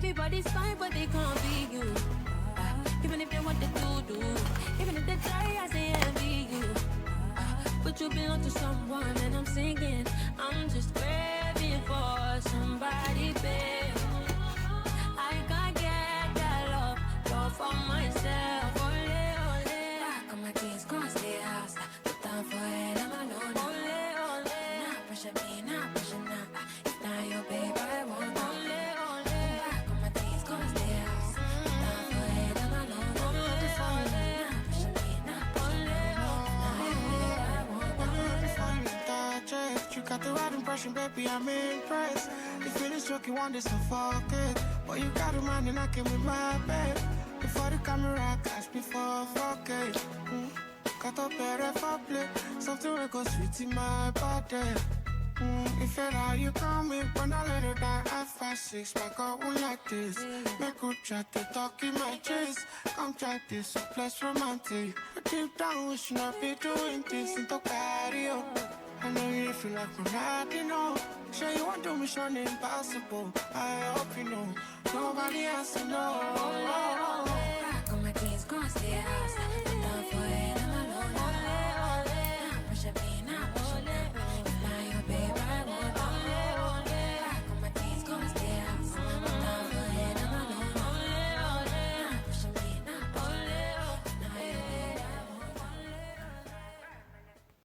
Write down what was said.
Everybody's fine, but they can't be you. Even if they want to do, even if they try, I say envy you. But you belong to someone, and I'm singing. I'm just craving for somebody, babe. I can't get that love for myself. Ole, ole. Back on my keys, gonna stay house. Put down for it, I'm alone. Ole, ole. Nah, pressure me, nah, pressure nah. If not your babe, I want that. Ole, ole. Back on my keys, gonna stay house. Put down for it, I'm alone. Ole, ole. Nah, pressure me, nah, pressure nah. If not your babe, I want that. You got the right impression, baby, I'm impressed. The feeling struck you want this to fuck it. But you got a man and I came with my babe. Before the camera, catch before fuck it. Got up better for play. Something will go sweet in my body. If you're how you call me, when I let it die at 5'6", my girl won't like this. Make good chat to talk in my chest. Come try this, so plus romantic. But deep down, we should not be doing this in the patio. I know you feel like we're not, you know. Sure you want to mission impossible. I hope you know. Nobody has to know. Back on my keys, gonna stay house.